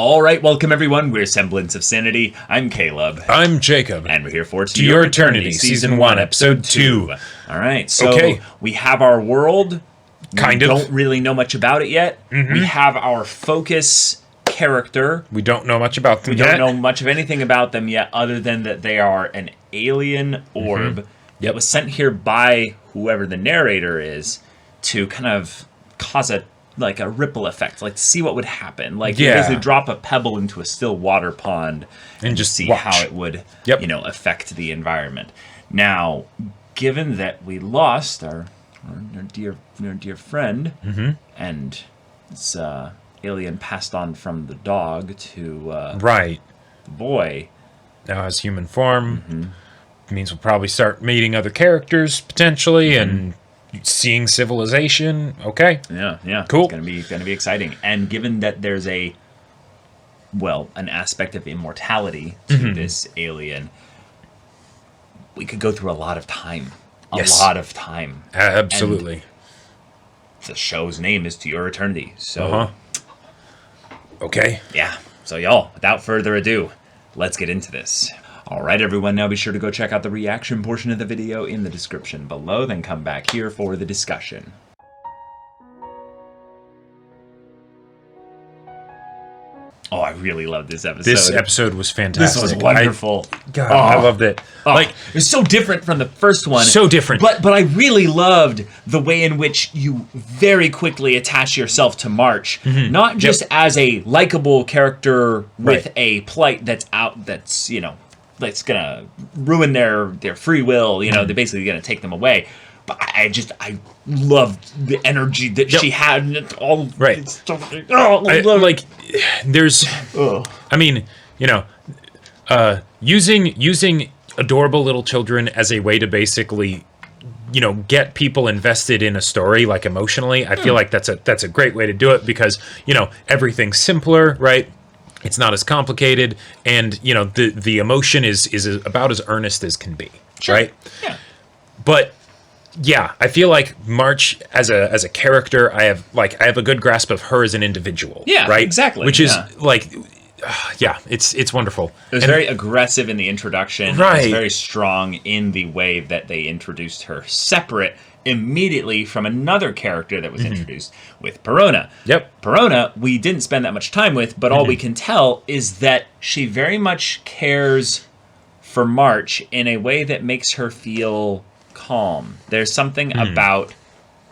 All right, welcome everyone. We're Semblance of Sanity. I'm Caleb. I'm Jacob. And we're here for To Your Eternity, Season 1, Episode 2. All right, so we have our world. Kind of. We don't really know much about it yet. Mm-hmm. We have our focus character. We don't know much about them yet. We don't know much of anything about them yet, other than that they are an alien orb that was sent here by whoever the narrator is to kind of cause a ripple effect, like to see what would happen. Like you basically drop a pebble into a still water pond and just see how it would, affect the environment. Now, given that we lost our dear friend, and this alien passed on from the dog to the boy. Now has human form. Means we'll probably start meeting other characters potentially and seeing civilization. Okay. Yeah. Cool. It's gonna be exciting. And given that there's an aspect of immortality to this alien, we could go through a lot of time. A lot of time. Absolutely. And the show's name is To Your Eternity. So okay. Yeah. So y'all, without further ado, let's get into this. All right, everyone, now be sure to go check out the reaction portion of the video in the description below, then come back here for the discussion. Oh, I really loved this episode. This episode was fantastic. This was wonderful. I loved it. It's so different from the first one. So different. But I really loved the way in which you very quickly attach yourself to March. Not just as a likable character with a plight that's that's gonna ruin their free will. They're basically gonna take them away. But I loved the energy that she had, and all stuff. Using adorable little children as a way to basically, get people invested in a story, like emotionally. I feel like that's a great way to do it because everything's simpler, right? It's not as complicated, and the emotion is about as earnest as can be, right? Yeah. But yeah, I feel like March as a character, I have a good grasp of her as an individual. Yeah, right, exactly. Which is it's wonderful. It was very aggressive in the introduction. Right. It was very strong in the way that they introduced her, separate immediately from another character that was introduced with Perona. Yep. Perona, we didn't spend that much time with, but all we can tell is that she very much cares for March in a way that makes her feel calm. There's something about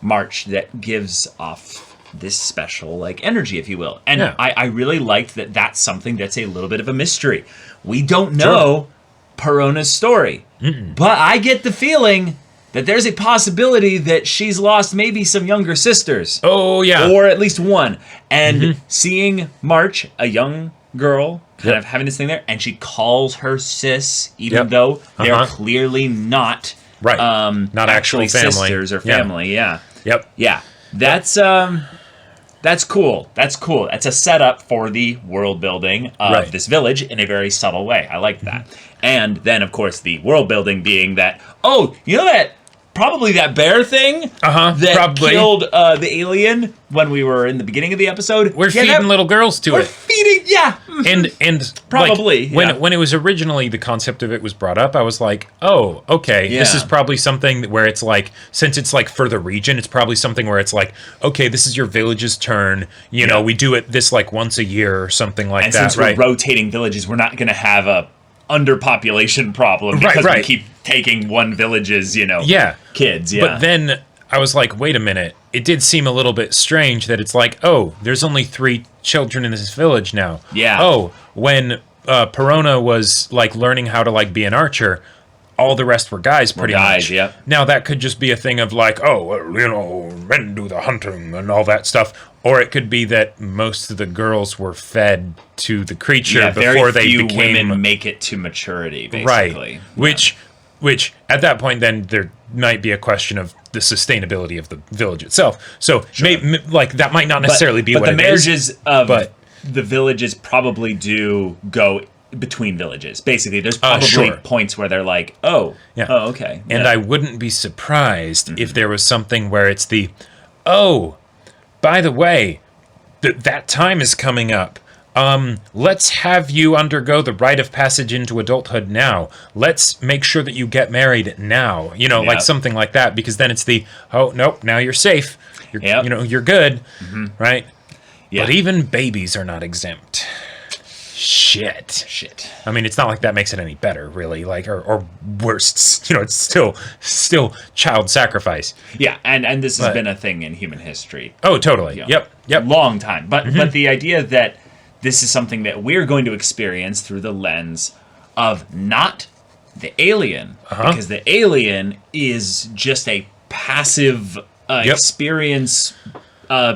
March that gives off this special energy, if you will. And I really liked that that's something that's a little bit of a mystery. We don't know Perona's story, but I get the feeling that there's a possibility that she's lost maybe some younger sisters. Oh, yeah. Or at least one. And seeing March, a young girl, kind of having this thing there, and she calls her sis, even though they're clearly not not actually family. Sisters or family. Yeah. Yep. Yeah. That's cool. That's a setup for the world building of this village in a very subtle way. I like that. And then, of course, the world building being that, probably that bear thing that killed the alien when we were in the beginning of the episode. We're feeding little girls to it. We're feeding, And probably when it was originally the concept of it was brought up, I was like, oh, okay, this is probably something where it's since it's for the region, it's probably something where it's okay, this is your village's turn. We do it this once a year or something like that. And since we're rotating villages, we're not going to have a underpopulation problem because we keep taking one village's, kids. Yeah. But then I was like, wait a minute. It did seem a little bit strange that it's there's only 3 children in this village now. Yeah. Oh, when Perona was learning how to be an archer, all the rest were guys pretty much. Yep. Now that could just be a thing of men do the hunting and all that stuff. Or it could be that most of the girls were fed to the creature before they became... Very few women make it to maturity, basically. Right. Which, at that point, then, there might be a question of the sustainability of the village itself. So, that might not necessarily be what it is. But the marriages of the villages probably do go between villages. Basically, there's probably points where they're okay. And I wouldn't be surprised if there was something where it's by the way, that time is coming up. let's have you undergo the rite of passage into adulthood now. Let's make sure that you get married now. Like something like that, because then it's oh, nope, now you're safe. You're good, right? Yeah. But even babies are not exempt. Shit. I mean, it's not like that makes it any better, really. Like, or worse. It's still child sacrifice. Yeah, and this has been a thing in human history. Oh, totally. Yep. Long time. But the idea that this is something that we're going to experience through the lens of not the alien, because the alien is just a passive experience.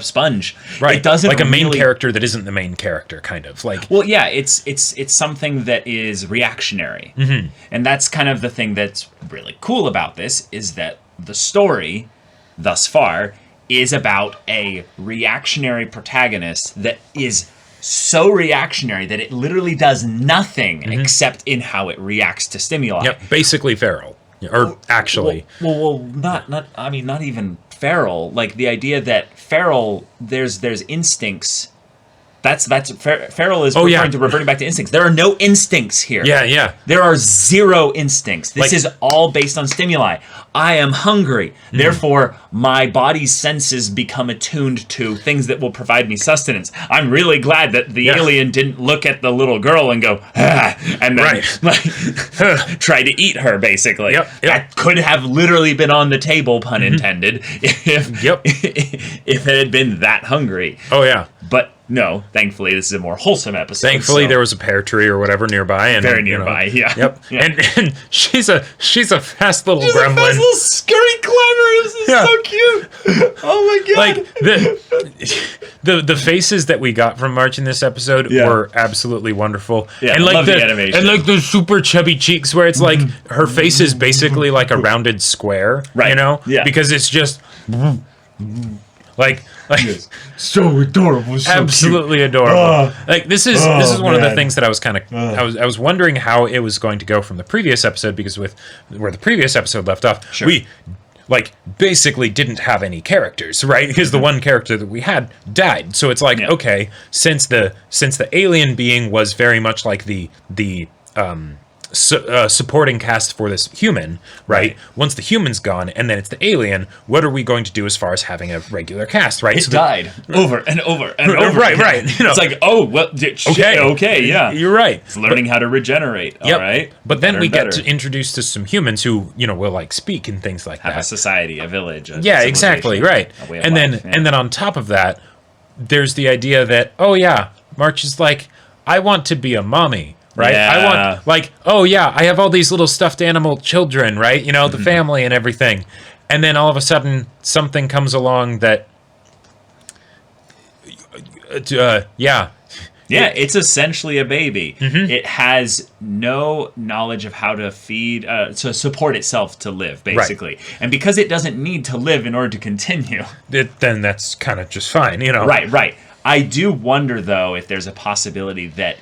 Sponge, right? It doesn't like a main character that isn't the main character, kind of like. Well, yeah, it's something that is reactionary, and that's kind of the thing that's really cool about this is that the story, thus far, is about a reactionary protagonist that is so reactionary that it literally does nothing except in how it reacts to stimuli. Yep, basically feral, or actually. Well, not even feral. Like the idea that feral, there's instincts. That's feral is referring to reverting back to instincts. There are no instincts here. Yeah. There are zero instincts. This is all based on stimuli. I am hungry. Therefore, my body's senses become attuned to things that will provide me sustenance. I'm really glad that the alien didn't look at the little girl and go, and then try to eat her, basically. Yep. That could have literally been on the table, pun intended, if it had been that hungry. Oh, yeah. But no, thankfully, this is a more wholesome episode. Thankfully, there was a pear tree or whatever nearby, and very nearby. Yep. Yeah. And she's a fast little gremlin. A fast little scurry climber. This is so cute. Oh my god! Like the faces that we got from March in this episode were absolutely wonderful. Yeah, and like love the animation, and like the super chubby cheeks, where it's like her face is basically like a rounded square, right? Yeah, because it's just like. So adorable, so absolutely cute. Adorable. Like this is one of the things that I was kind of I was wondering how it was going to go from the previous episode, because with where the previous episode left off, we like basically didn't have any characters, right? Because the one character that we had died. So it's like okay, since the alien being was very much like the supporting cast for this human, right? Once the human's gone, and then it's the alien, what are we going to do as far as having a regular cast, right? It died over and over and over. Right. It's like, oh, well, okay, yeah. You're right. It's learning how to regenerate, all right? But then we get introduced to some humans who, will like speak and things like that. Have a society, a village, a exactly, right. And then on top of that, there's the idea that, March is like, I want to be a mommy. Right? Yeah. I want, I have all these little stuffed animal children, right? The family and everything. And then all of a sudden, something comes along that, it's essentially a baby. It has no knowledge of how to feed, to support itself to live, basically. Right. And because it doesn't need to live in order to continue. Then that's kind of just fine, Right. I do wonder, though, if there's a possibility that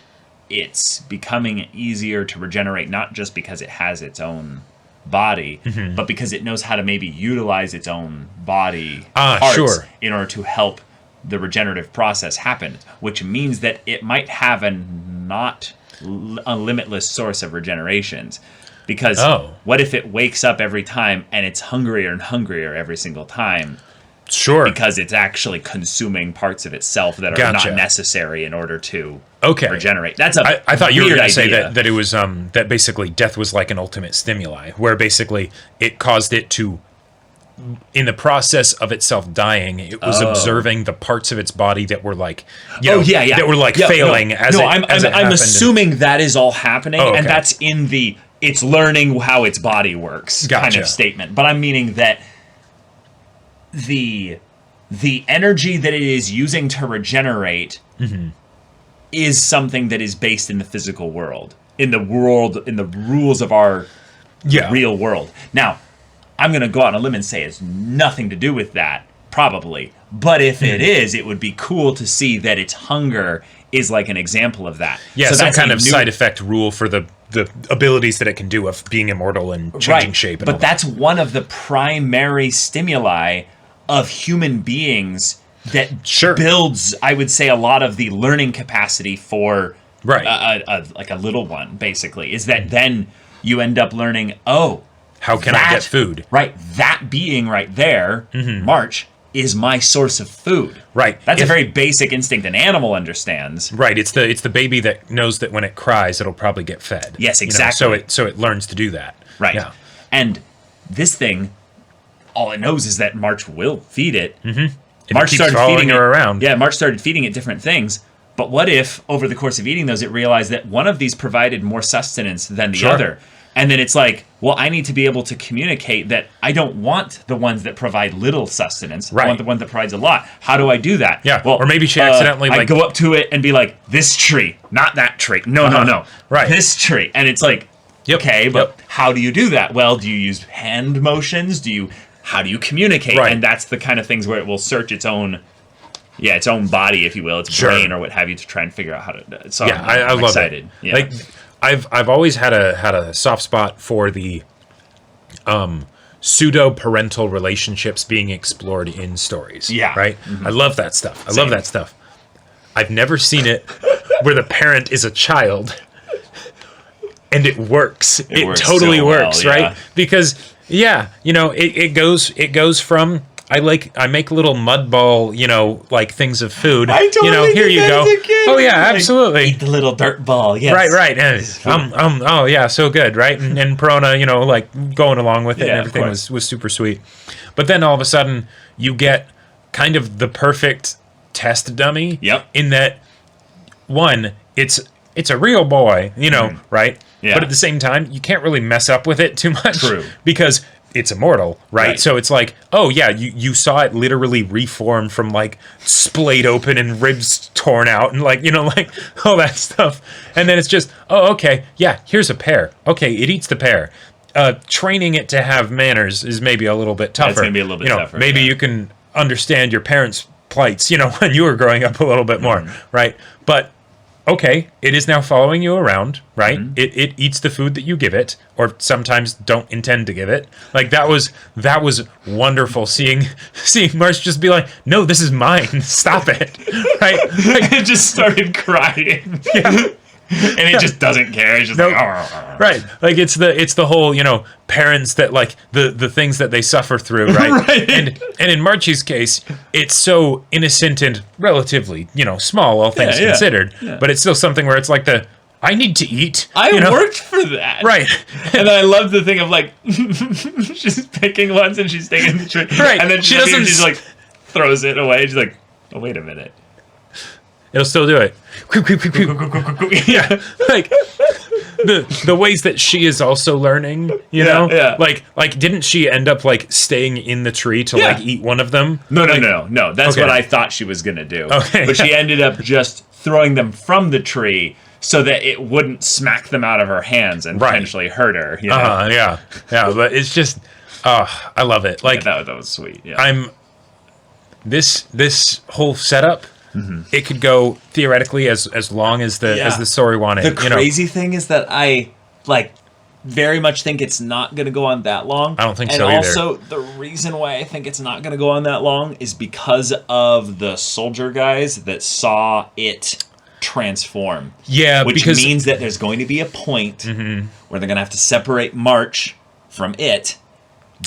it's becoming easier to regenerate, not just because it has its own body, but because it knows how to maybe utilize its own body parts in order to help the regenerative process happen, which means that it might have a limitless source of regenerations. Because what if it wakes up every time and it's hungrier and hungrier every single time? Sure. Because it's actually consuming parts of itself that are not necessary in order to regenerate. That's I thought you were going to say idea. that it was that basically death was like an ultimate stimuli, where basically it caused it to, in the process of itself dying, it was observing the parts of its body that were like, that were like failing as it happened. I'm assuming that is all happening, and that's in the it's learning how its body works kind of statement. But I'm meaning that the energy that it is using to regenerate is something that is based in the physical world, in the rules of our real world. Now, I'm going to go out on a limb and say it's nothing to do with that, probably. But if it is, it would be cool to see that its hunger is like an example of that. Yeah, so some kind of side effect rule for the abilities that it can do of being immortal and changing shape. And but that's one of the primary stimuli of human beings builds, I would say, a lot of the learning capacity for like a little one, basically, is that then you end up learning, how can I get food? Right. That being right there, March, is my source of food. Right. That's a very basic instinct an animal understands. Right. It's the baby that knows that when it cries, it'll probably get fed. Yes, exactly. So it learns to do that. Right. Yeah. And this thing, all it knows is that March will feed it. March started feeding her around. Yeah, March started feeding it different things. But what if, over the course of eating those, it realized that one of these provided more sustenance than the other? And then it's like, well, I need to be able to communicate that I don't want the ones that provide little sustenance. I want the one that provides a lot. How do I do that? Yeah. Well, or maybe she accidentally I go up to it and be like, this tree, not that tree. No. Right. This tree. And it's like, okay, but how do you do that? Well, do you use hand motions? How do you communicate? Right. And that's the kind of things where it will search its own body, if you will, its brain or what have you, to try and figure out how to do it. So I love excited. It. Yeah. Like, I've always had a soft spot for the pseudo parental relationships being explored in stories. Yeah. Right? I love that stuff. I love that stuff. I've never seen it where the parent is a child and it works. It totally works, well, right? Because it goes from I make little mud ball, like things of food. I totally here you go. Oh yeah, absolutely. Eat the little dirt ball. Yes. Right. And, oh yeah, so good, right? And Perona, like going along with it, and everything was super sweet. But then all of a sudden, you get kind of the perfect test dummy. Yep. In that, one, it's a real boy, right? Yeah. But at the same time, you can't really mess up with it too much. True. Because it's immortal, right? So it's like, oh yeah, you saw it literally reform from like splayed open and ribs torn out and like all that stuff. And then it's just, oh okay, yeah, here's a pear. Okay, it eats the pear. Training it to have manners is maybe a little bit tougher. That's gonna be a little bit tougher. Maybe you can understand your parents' plights, when you were growing up a little bit more, right? But okay, it is now following you around, right? It eats the food that you give it, or sometimes don't intend to give it. Like that was wonderful seeing March just be like, no, this is mine. Stop it. Right? Like, it just started crying. Yeah. And it just doesn't care. It's just like, right. Like it's the whole, parents that like the things that they suffer through, right? Right. And in Marchie's case, it's so innocent and relatively, small, all things considered. Yeah. But it's still something where it's like I need to eat. I worked for that. Right. And then I love the thing of like she's picking ones and she's taking the tree. Right. And then she's like throws it away. She's like, oh wait a minute. It'll still do it. Yeah, like the ways that she is also learning, Yeah. Like didn't she end up like staying in the tree to like eat one of them? No. That's what I thought she was gonna do. Okay, but she ended up just throwing them from the tree so that it wouldn't smack them out of her hands and potentially hurt her. Yeah. But it's just, I love it. Like that was sweet. Yeah. This whole setup. It could go theoretically as long as the story wanted. The crazy thing is that I very much think it's not going to go on that long. I don't think so either. And either. also, the reason why I think it's not going to go on that long is because of the soldier guys that saw it transform. Yeah, which means that there's going to be a point where they're going to have to separate March from it.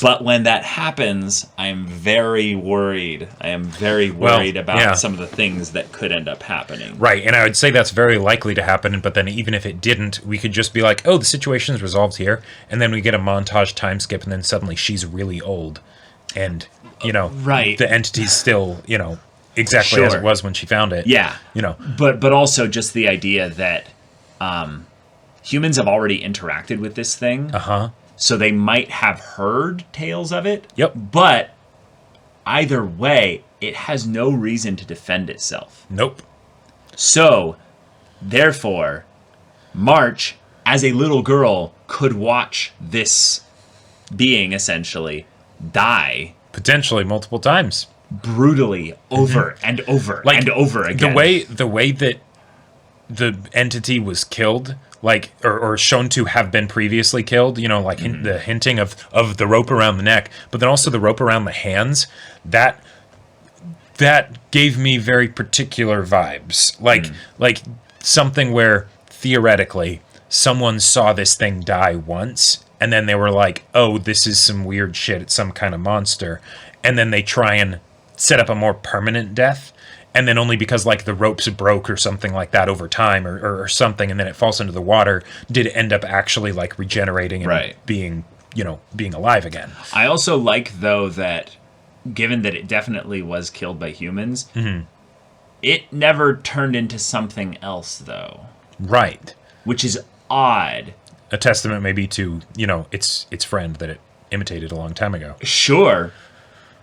But when that happens, I'm very worried. I am very worried about some of the things that could end up happening. Right, and I would say that's very likely to happen, but then even if it didn't, we could just be like, oh, the situation's resolved here, and then we get a montage time skip, and then suddenly she's really old. And, the entity's still, exactly as it was when she found it. Yeah. But also just the idea that humans have already interacted with this thing. Uh-huh. So they might have heard tales of it. Yep. But either way, it has no reason to defend itself. Nope. So, therefore, March, as a little girl, could watch this being, essentially, die. Potentially multiple times. Brutally, over and over and over again. The way that the entity was killed... or shown to have been previously killed, the hinting of the rope around the neck, but then also the rope around the hands, that that gave me very particular vibes. Like something where theoretically someone saw this thing die once and then they were like, oh, this is some weird shit, it's some kind of monster. And then they try and set up a more permanent death. And then only because like the ropes broke or something like that over time or something, and then it falls into the water, did it end up actually like regenerating and being alive again. I also like, though, that given that it definitely was killed by humans, it never turned into something else, though. Right. Which is odd. A testament maybe to, its friend that it imitated a long time ago. Sure.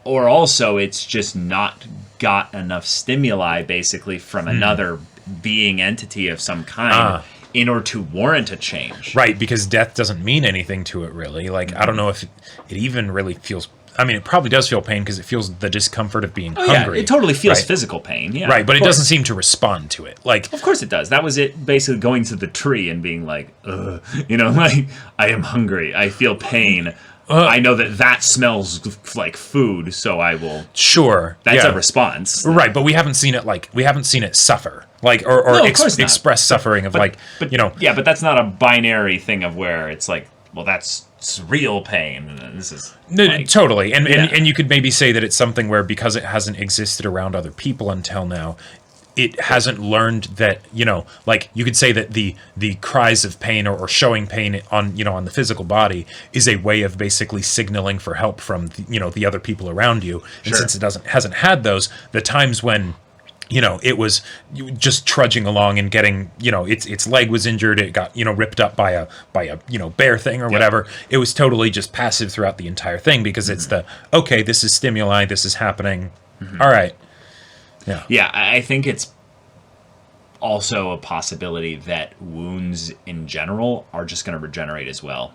Or also it's just not got enough stimuli, basically, from another being entity of some kind in order to warrant a change. Right, because death doesn't mean anything to it, really. Like, I don't know if it even really feels... I mean, it probably does feel pain because it feels the discomfort of being hungry. Yeah, it totally feels physical pain. Yeah, right, but it doesn't seem to respond to it. Like, of course it does. That was it, basically going to the tree and being like, ugh, like, I am hungry. I feel pain. I know that smells like food, so I will. Sure, that's a response, right? But we haven't seen it suffer, like, or express suffering of Yeah, but that's not a binary thing of where it's like, well, that's real pain. This is totally, and you could maybe say that it's something where because it hasn't existed around other people until now, it hasn't learned that, like you could say that the cries of pain or showing pain on the physical body is a way of basically signaling for help from the other people around you. And since it hasn't had those, the times when it was just trudging along and getting, its leg was injured, it got, ripped up by a bear thing or whatever. It was totally just passive throughout the entire thing because it's okay, this is stimuli, this is happening. All right. Yeah, I think it's also a possibility that wounds in general are just going to regenerate as well.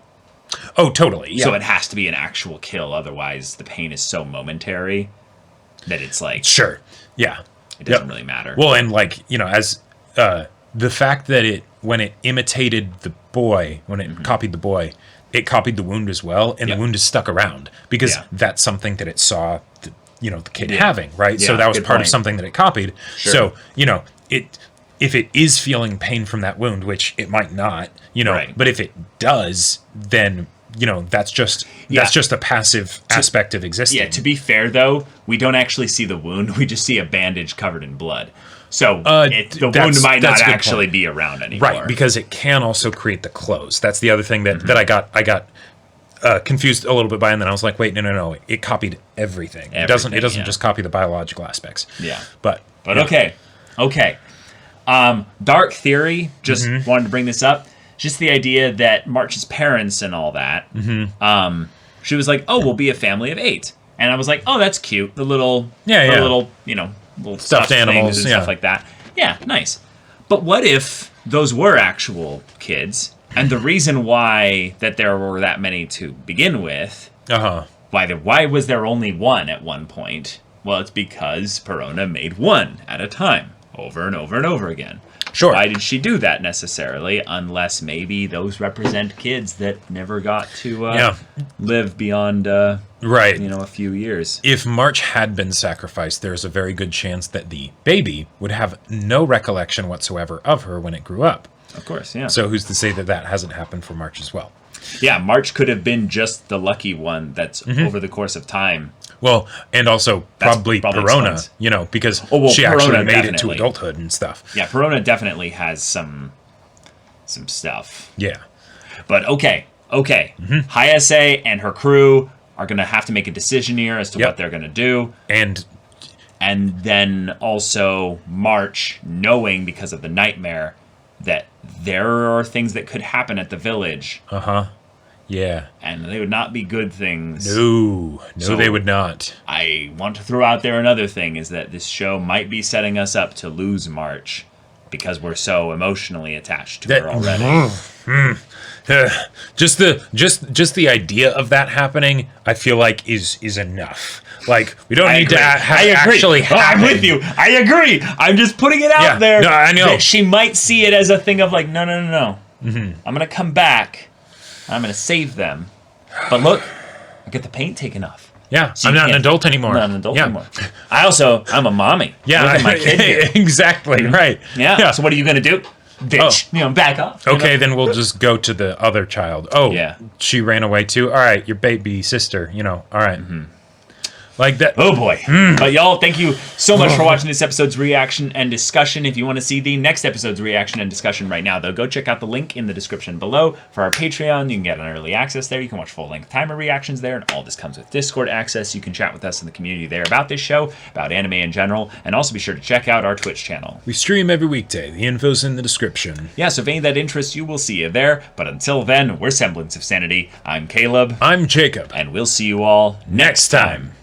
Oh, totally. Yeah. So it has to be an actual kill, otherwise the pain is so momentary that it's like... Sure. Yeah. It doesn't really matter. Well, and as the fact that when it imitated the boy, when it copied the boy, it copied the wound as well, and the wound is stuck around because that's something that it saw the kid having, right? Yeah, so that was part of point. something that it copied. Sure. So, if it is feeling pain from that wound, which it might not, but if it does, then that's just a passive aspect of existing. Yeah, to be fair though, we don't actually see the wound, we just see a bandage covered in blood. So the wound might not actually be around anymore. Right, because it can also create the clothes. That's the other thing that I got confused a little bit by, and then I was like, wait, no. It copied everything. It doesn't just copy the biological aspects. Yeah. But okay. Dark theory, just wanted to bring this up. Just the idea that March's parents and all that, she was like, oh, we'll be a family of 8. And I was like, oh, that's cute. The little, little stuffed animals and stuff like that. Yeah, nice. But what if those were actual kids, and the reason why that there were that many to begin with, why was there only one at one point? Well, it's because Perona made one at a time, over and over and over again. Sure. Why did she do that necessarily? Unless maybe those represent kids that never got to live beyond a few years. If March had been sacrificed, there's a very good chance that the baby would have no recollection whatsoever of her when it grew up. Of course, yeah. So who's to say that hasn't happened for March as well? Yeah, March could have been just the lucky one that's over the course of time. Well, and also probably Perona, because she Perona actually made definitely. it to adulthood and stuff. Yeah, Perona definitely has some stuff. Yeah. But okay. Hayase and her crew are going to have to make a decision here as to what they're going to do. And then also March, knowing because of the nightmare that there are things that could happen at the village. Yeah. And they would not be good things. No, they would not. I want to throw out there another thing, is that this show might be setting us up to lose March because we're so emotionally attached to her already. Just the idea of that happening, I feel like is enough. Like, we don't need to actually happen. I'm with you. I agree. I'm just putting it out there. No, I know. That she might see it as a thing of like, no. I'm going to come back. I'm going to save them. But look, I get the paint taken off. Yeah, So I'm you not an can't- adult anymore. I'm not an adult yeah. anymore. I'm a mommy. Yeah, Look at my kid here. exactly, right. Yeah. So what are you going to do? Bitch. Back off. Okay, then we'll just go to the other child. Oh, Yeah. she ran away too? All right, your baby sister, all right. Like that. Oh boy. But y'all, thank you so much for watching this episode's reaction and discussion. If you want to see the next episode's reaction and discussion right now, though, go check out the link in the description below for our Patreon. You can get an early access there. You can watch full-length timer reactions there, and all this comes with Discord access. You can chat with us in the community there about this show, about anime in general, and also be sure to check out our Twitch channel. We stream every weekday. The info's in the description. Yeah, so if any of that interests you, we'll see you there. But until then, we're Semblance of Sanity. I'm Caleb. I'm Jacob. And we'll see you all next time.